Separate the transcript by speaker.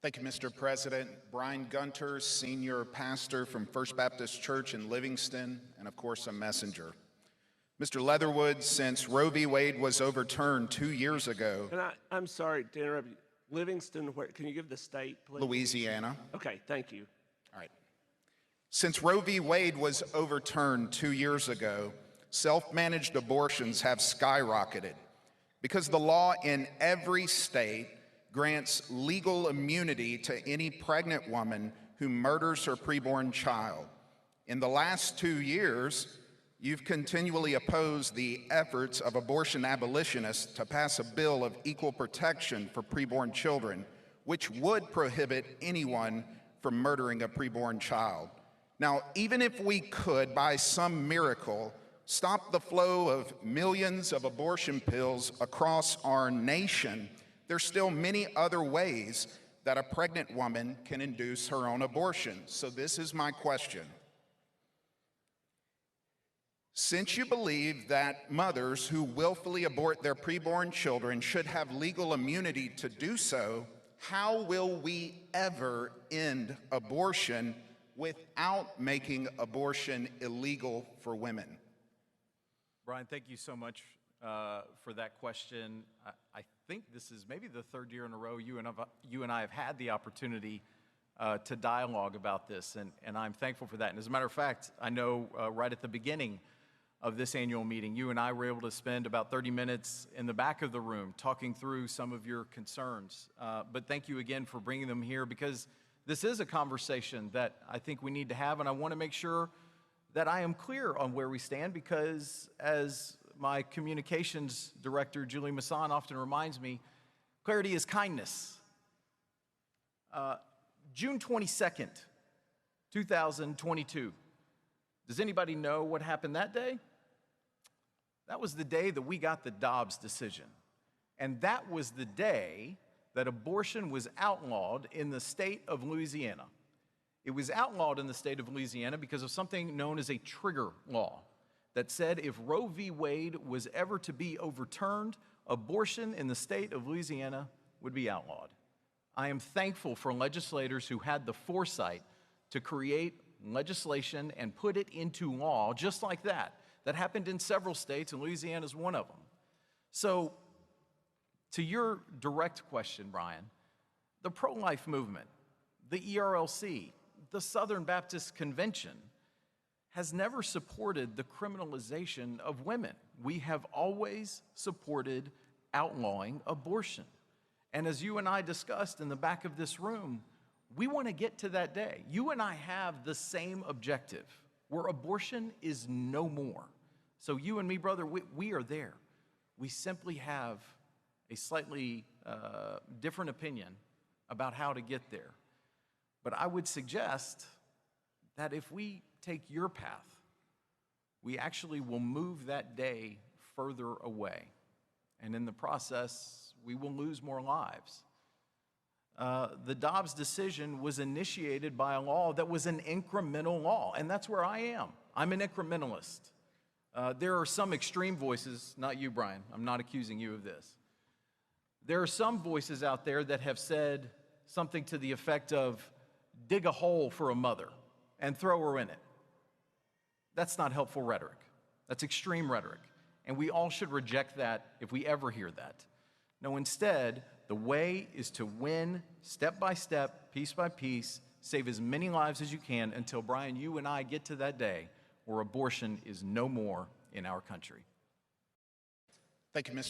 Speaker 1: Thank you, Mr. President. Brian Gunter, senior pastor from First Baptist Church in Livingston, and of course, a messenger. Mr. Leatherwood, since Roe v. Wade was overturned 2 years ago,
Speaker 2: And I'm sorry to interrupt you. Livingston, where, can you give the state, please?
Speaker 1: Louisiana.
Speaker 2: Okay, thank you.
Speaker 1: All right. Since Roe v. Wade was overturned 2 years ago, self-managed abortions have skyrocketed because the law in every state grants legal immunity to any pregnant woman who murders her preborn child. In the last 2 years, you've continually opposed the efforts of abortion abolitionists to pass a bill of equal protection for preborn children, which would prohibit anyone from murdering a preborn child. Now, even if we could, by some miracle, stop the flow of millions of abortion pills across our nation, there's still many other ways that a pregnant woman can induce her own abortion. So this is my question. Since you believe that mothers who willfully abort their preborn children should have legal immunity to do so, how will we ever end abortion without making abortion illegal for women?
Speaker 3: Brian, thank you so much for that question. I think this is maybe the third year in a row you and I have had the opportunity to dialogue about this, and I'm thankful for that. And as a matter of fact, I know right at the beginning of this annual meeting, you and I were able to spend about 30 minutes in the back of the room talking through some of your concerns. But thank you again for bringing them here, because this is a conversation that I think we need to have, and I want to make sure that I am clear on where we stand, because as my communications director, Julie Masson, often reminds me, clarity is kindness. June 22nd, 2022. Does anybody know what happened that day? That was the day that we got the Dobbs decision. And that was the day that abortion was outlawed in the state of Louisiana. It was outlawed in the state of Louisiana because of something known as a trigger law that said if Roe v. Wade was ever to be overturned, abortion in the state of Louisiana would be outlawed. I am thankful for legislators who had the foresight to create legislation and put it into law just like that. That happened in several states, and Louisiana is one of them. So, to your direct question, Brian, the pro-life movement, the ERLC, the Southern Baptist Convention has never supported the criminalization of women. We have always supported outlawing abortion. And as you and I discussed in the back of this room, we want to get to that day. You and I have the same objective, where abortion is no more. So you and me, brother, we are there. We simply have a slightly different opinion about how to get there. But I would suggest that if we take your path, we actually will move that day further away. And in the process, we will lose more lives. The Dobbs decision was initiated by a law that was an incremental law, and that's where I am. I'm an incrementalist. There are some extreme voices, not you, Brian, I'm not accusing you of this. There are some voices out there that have said something to the effect of, dig a hole for a mother and throw her in it. That's not helpful rhetoric. That's extreme rhetoric, and we all should reject that if we ever hear that. No, instead, the way is to win step by step, piece by piece, save as many lives as you can until, Brian, you and I get to that day where abortion is no more in our country.
Speaker 1: Thank you, Mr.